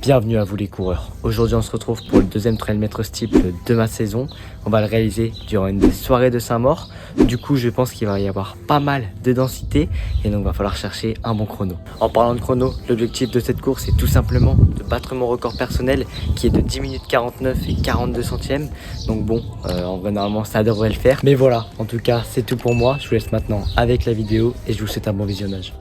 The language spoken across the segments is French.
Bienvenue à vous les coureurs. Aujourd'hui on se retrouve pour le deuxième trail maître steeple de ma saison. On va le réaliser durant une des soirées de Saint-Maur. Du coup je pense qu'il va y avoir pas mal de densité et donc il va falloir chercher un bon chrono. En parlant de chrono, l'objectif de cette course est tout simplement de battre mon record personnel qui est de 10 minutes 49 et 42 centièmes. Donc bon, en vrai normalement ça devrait le faire. Mais voilà, en tout cas c'est tout pour moi. Je vous laisse maintenant avec la vidéo et je vous souhaite un bon visionnage.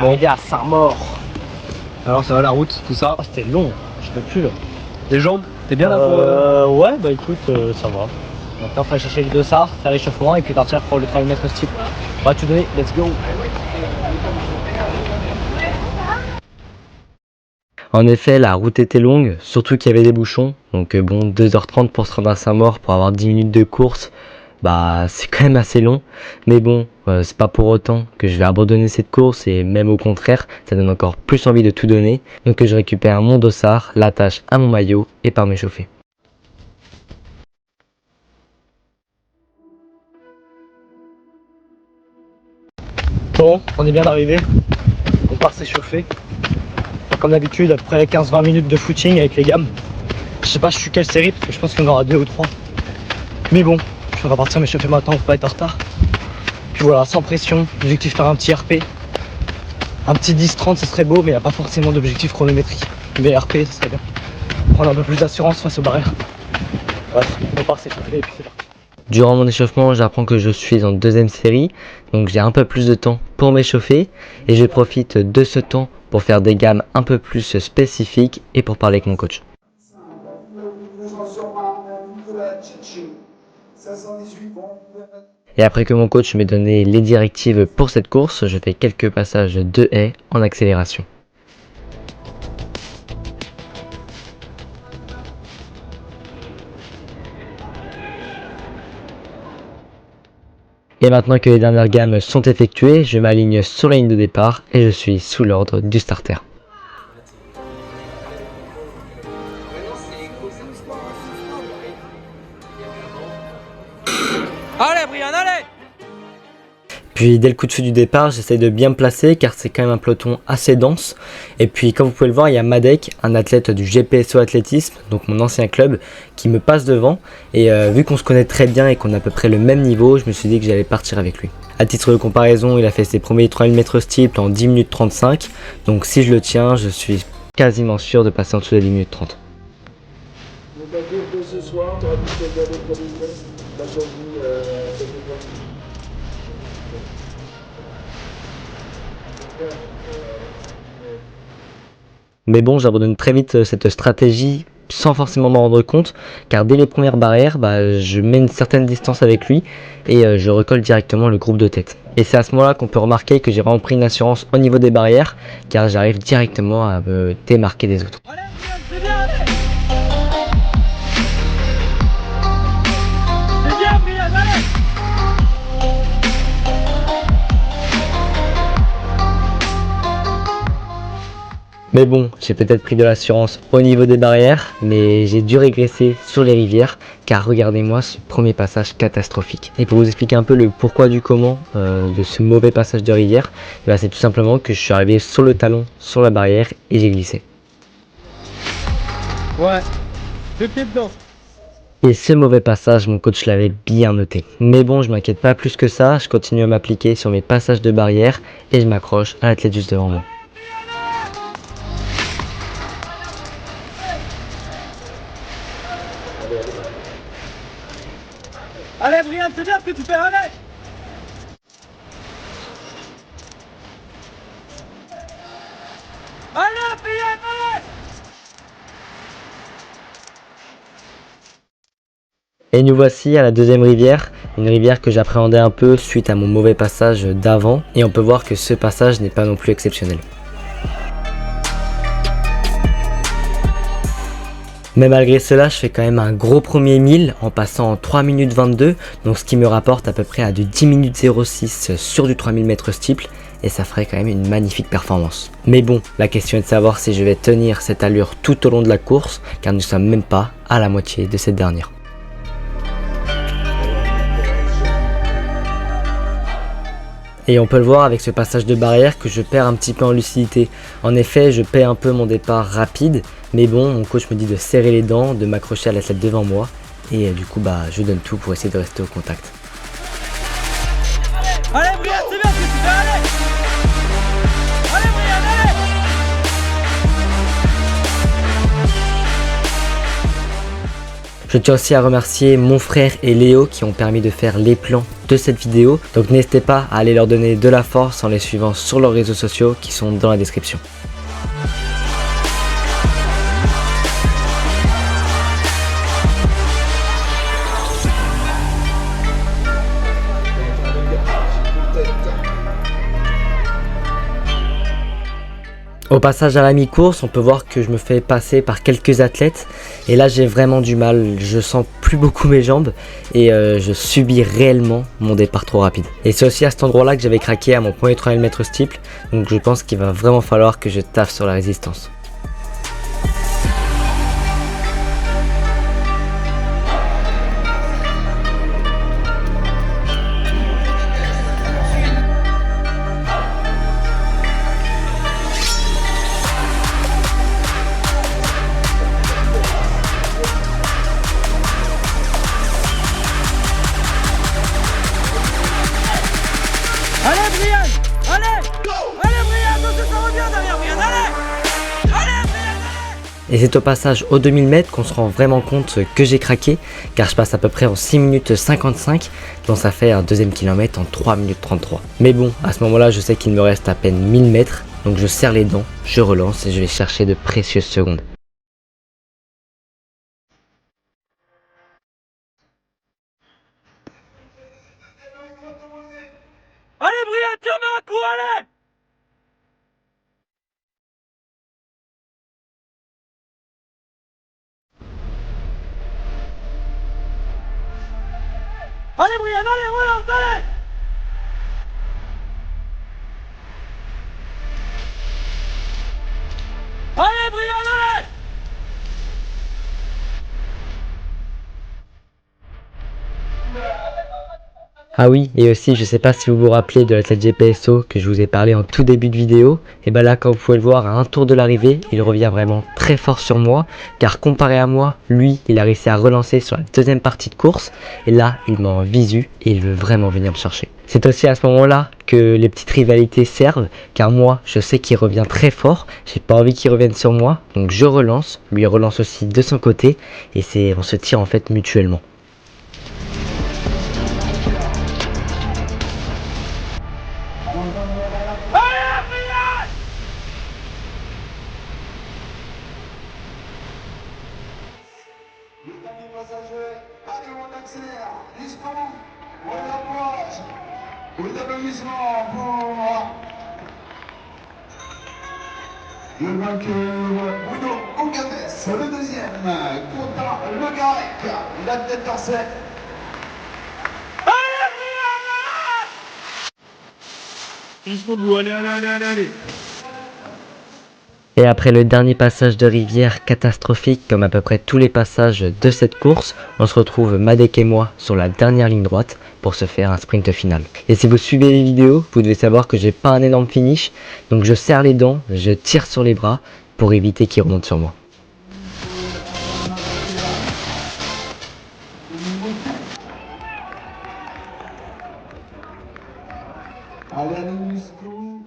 On est arrivé à Saint-Maur. Alors ça va la route, tout ça? Oh, c'était long, je peux plus là. Les jambes? T'es bien là pour... Ouais, bah écoute, ça va. Maintenant, il faut chercher le dossard, faire l'échauffement et puis partir pour le trail maître steeple. On va tout donner, let's go. En effet, la route était longue, surtout qu'il y avait des bouchons. Donc bon, 2h30 pour se rendre à Saint-Maur, pour avoir 10 minutes de course. Bah c'est quand même assez long, mais bon, c'est pas pour autant que je vais abandonner cette course et même au contraire, ça donne encore plus envie de tout donner. Donc je récupère mon dossard, l'attache à mon maillot et pars m'échauffer. Bon, on est bien arrivé, on part s'échauffer. Comme d'habitude, après 15-20 minutes de footing avec les gammes. Je sais pas je suis quelle série parce que je pense qu'il y en aura 2 ou 3. Mais bon, je vais partir m'échauffer maintenant pour pas être en retard. Puis voilà, sans pression, l'objectif faire un petit RP. Un petit 10-30 ce serait beau, mais il n'y a pas forcément d'objectif chronométrique. Mais RP ce serait bien. Prendre un peu plus d'assurance face aux barrières. Bref, on part s'échauffer et puis c'est parti. Durant mon échauffement, j'apprends que je suis en deuxième série, donc j'ai un peu plus de temps pour m'échauffer et je profite de ce temps pour faire des gammes un peu plus spécifiques et pour parler avec mon coach. Et après que mon coach m'ait donné les directives pour cette course, je fais quelques passages de haies en accélération. Et maintenant que les dernières gammes sont effectuées, je m'aligne sur la ligne de départ et je suis sous l'ordre du starter. Allez Brian, allez! Puis dès le coup de feu du départ, j'essaie de bien me placer car c'est quand même un peloton assez dense. Et puis comme vous pouvez le voir, il y a Madec, un athlète du GPSO Athlétisme, donc mon ancien club, qui me passe devant. Et vu qu'on se connaît très bien et qu'on a à peu près le même niveau, je me suis dit que j'allais partir avec lui. À titre de comparaison, il a fait ses premiers 3000 mètres steeple en 10 minutes 35. Donc si je le tiens, je suis quasiment sûr de passer en dessous des 10 minutes 30. Mais bon, j'abandonne très vite cette stratégie sans forcément m'en rendre compte, car dès les premières barrières, je mets une certaine distance avec lui et je recolle directement le groupe de tête. Et c'est à ce moment-là qu'on peut remarquer que j'ai vraiment pris une assurance au niveau des barrières, car j'arrive directement à me démarquer des autres. Mais bon, j'ai peut-être pris de l'assurance au niveau des barrières, mais j'ai dû régresser sur les rivières, car regardez-moi ce premier passage catastrophique. Et pour vous expliquer un peu le pourquoi du comment de ce mauvais passage de rivière, c'est tout simplement que je suis arrivé sur le talon, sur la barrière, et j'ai glissé. Ouais, 2 pieds dedans. Et ce mauvais passage, mon coach l'avait bien noté. Mais bon, je m'inquiète pas plus que ça, je continue à m'appliquer sur mes passages de barrière, et je m'accroche à l'athlète juste devant moi. Allez Brian, c'est bien ce que tu fais, allez! Allez Brian, allez! Et nous voici à la deuxième rivière, une rivière que j'appréhendais un peu suite à mon mauvais passage d'avant, et on peut voir que ce passage n'est pas non plus exceptionnel. Mais malgré cela, je fais quand même un gros premier 1000 en passant en 3 minutes 22, donc ce qui me rapporte à peu près à du 10 minutes 06 sur du 3000 mètres steeple, et ça ferait quand même une magnifique performance. Mais bon, la question est de savoir si je vais tenir cette allure tout au long de la course, car nous ne sommes même pas à la moitié de cette dernière. Et on peut le voir avec ce passage de barrière que je perds un petit peu en lucidité. En effet, je paie un peu mon départ rapide, mais bon, mon coach me dit de serrer les dents, de m'accrocher à l'athlète devant moi, et du coup, je donne tout pour essayer de rester au contact. Allez Brian, c'est bien ce que tu fais, allez. Allez Brian, allez. Je tiens aussi à remercier mon frère et Léo qui ont permis de faire les plans de cette vidéo. Donc n'hésitez pas à aller leur donner de la force en les suivant sur leurs réseaux sociaux qui sont dans la description. Au passage à la mi-course, on peut voir que je me fais passer par quelques athlètes et là j'ai vraiment du mal, je sens plus beaucoup mes jambes et je subis réellement mon départ trop rapide. Et c'est aussi à cet endroit là que j'avais craqué à mon premier 3000 mètres steeple, donc je pense qu'il va vraiment falloir que je taffe sur la résistance. Allez Brian, allez. Allez Brian, attention ça revient derrière Brian, allez. Allez Brian, allez. Et c'est au passage aux 2000 mètres qu'on se rend vraiment compte que j'ai craqué, car je passe à peu près en 6 minutes 55, donc ça fait un deuxième kilomètre en 3 minutes 33. Mais bon, à ce moment-là, je sais qu'il me reste à peine 1000 mètres, donc je serre les dents, je relance et je vais chercher de précieuses secondes. Allez Brian, tire-moi un coup, allez. Allez Brian, allez, relance, allez. Allez Brian, allez. Ah oui, et aussi, je sais pas si vous vous rappelez de l'athlète GPSO que je vous ai parlé en tout début de vidéo, et bah là, comme vous pouvez le voir, à un tour de l'arrivée, il revient vraiment très fort sur moi, car comparé à moi, lui, il a réussi à relancer sur la deuxième partie de course, et là, il m'a en visu, et il veut vraiment venir me chercher. C'est aussi à ce moment-là que les petites rivalités servent, car moi, je sais qu'il revient très fort, j'ai pas envie qu'il revienne sur moi, donc je relance, lui relance aussi de son côté, et on se tire en fait mutuellement. Allez, on accélère, jusqu'au bout, on l'approche, les applaudissements pour le vainqueur Bruno Ogaves, le deuxième, Quentin Le Garec, la tête d'Arcet. Jusqu'au bout, allez, allez, allez, allez, allez. Et après le dernier passage de rivière catastrophique, comme à peu près tous les passages de cette course, on se retrouve Madec et moi sur la dernière ligne droite pour se faire un sprint final. Et si vous suivez les vidéos, vous devez savoir que j'ai pas un énorme finish, donc je serre les dents, je tire sur les bras pour éviter qu'il remonte sur moi.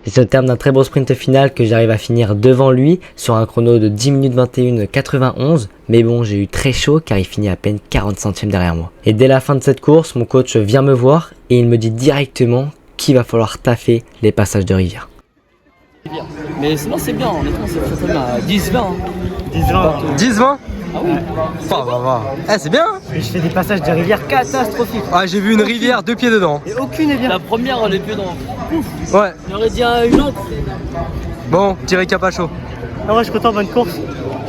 Et c'est au terme d'un très beau sprint final que j'arrive à finir devant lui sur un chrono de 10 minutes 21,91. Mais bon, j'ai eu très chaud car il finit à peine 40 centièmes derrière moi. Et dès la fin de cette course, mon coach vient me voir et il me dit directement qu'il va falloir taffer les passages de rivière. Mais sinon c'est bien, honnêtement c'est très bien. 10-20. Hein. 10-20 Ah oui. Eh, c'est bien. Je fais des passages de rivière catastrophiques. Ah, j'ai vu une rivière 2 pieds dedans. Et aucune est bien. La première les pieds dans. Ouais. J'aurais dit une autre. Bon, Thierry Capacho. Ah ouais, je suis content, bonne course.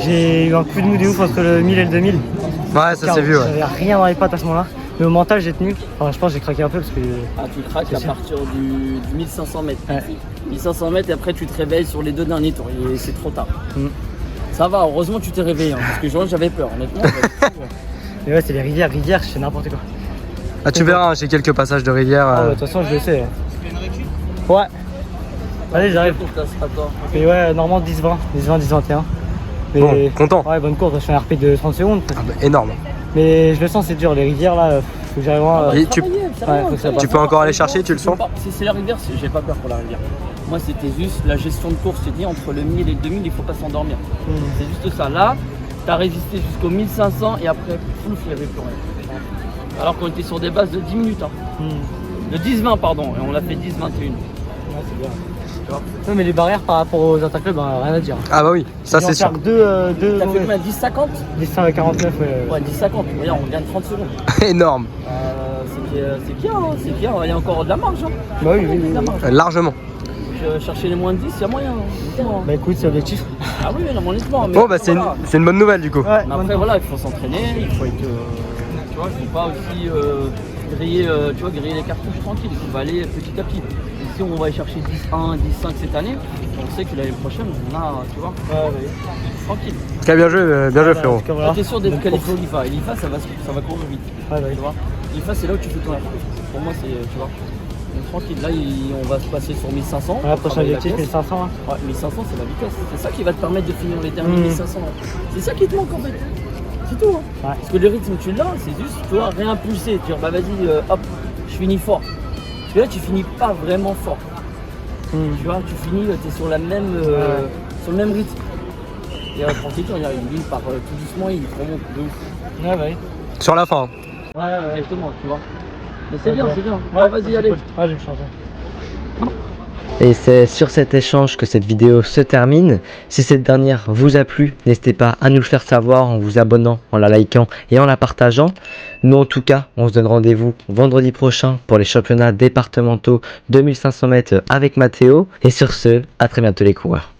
J'ai eu un coup de mou de ouf entre le 1000 et le 2000. Ouais, ça s'est vu, ouais. J'avais rien dans les pattes à ce moment-là. Mais au mental, j'ai tenu. Enfin, je pense que j'ai craqué un peu parce que. Ah, tu craques C'est à sûr. partir du 1500 mètres. Ouais. 1500 mètres et après tu te réveilles sur les 2 derniers tours et c'est trop tard. Mm. Ça va, heureusement tu t'es réveillé hein, parce que j'avais peur honnêtement. Mais ouais, c'est les rivières, je fais n'importe quoi. Ah, tu verras, j'ai quelques passages de rivière. Ah ouais, de toute façon, je le sais. Ouais. Allez, j'arrive. Et ouais, normalement 10-20, 10-20, 10-21. Mais... Bon, content. Ouais, bonne course, je fais un RP de 30 secondes. Ah bah, énorme. Mais je le sens, c'est dur, les rivières là, faut que j'arrive vraiment. Et tu- Ouais, faut que ça passe. Tu peux encore aller chercher, tu le sens? Si c'est la rivière, j'ai pas peur pour la rivière. Moi c'était juste la gestion de course, je t'ai dit entre le 1000 et le 2000 il faut pas s'endormir. C'est juste ça. Là, t'as résisté jusqu'au 1500 et après, plouf, il n'y avait plus rien. Alors qu'on était sur des bases de 10 minutes. Hein. De 10-20 pardon, et on l'a fait 10-21. Ouais, c'est bien. Non, mais les barrières par rapport aux interclubs, rien à dire. Ah bah oui, ça c'est sûr. Deux T'as fait combien 10-50 10 49, Ouais, 10-50, regarde, on gagne 30 secondes. Énorme. C'est bien, hein, c'est bien, il y a encore de la marge. Hein. Bah oui, oui, Il y a de la oui. marge. Largement. Chercher les moins de 10, il y a moyen. Hein. Bah écoute, c'est objectif. Ah oui, non, honnêtement. Mais Bon bah c'est voilà. une bonne nouvelle du coup. Ouais, Mais après, voilà, il faut s'entraîner, il faut être. Tu vois, il faut pas aussi griller les cartouches tranquille. Il faut aller petit à petit. Et si on va aller chercher 10-1, 10-5 cette année, on sait que l'année prochaine, on a, tu vois, tranquille. Très bien joué frérot. La question d'être qualifié au LIFA. Et l'IFA, ça va courir vite. Tu vois. L'IFA, c'est là où tu fais ton RP. Pour moi, c'est, tu vois. Donc tranquille, là on va se passer sur 1500. Ouais, prochain objectif, 1500. Hein. Ouais, 1500 c'est la vitesse. C'est ça qui va te permettre de finir les derniers 1500. C'est ça qui te manque en fait. C'est tout. Hein. Ouais. Parce que le rythme tu l'as, c'est juste, tu vois, réimpulser. Tu dis, bah vas-y, hop, je finis fort. Parce que là tu finis pas vraiment fort. Tu vois, tu finis, tu es sur le même rythme. Et tranquille, tu regardes, il part tout doucement, il remonte de ouf. Ouais, bah oui. Sur la fin. Ouais, exactement, tu vois. Mais c'est bien, c'est bien. Ouais, Vas-y, allez. Ouais, je vais me changer. Et c'est sur cet échange que cette vidéo se termine. Si cette dernière vous a plu, n'hésitez pas à nous le faire savoir en vous abonnant, en la likant et en la partageant. Nous en tout cas, on se donne rendez-vous vendredi prochain pour les championnats départementaux 2500 mètres avec Mathéo. Et sur ce, à très bientôt les coureurs.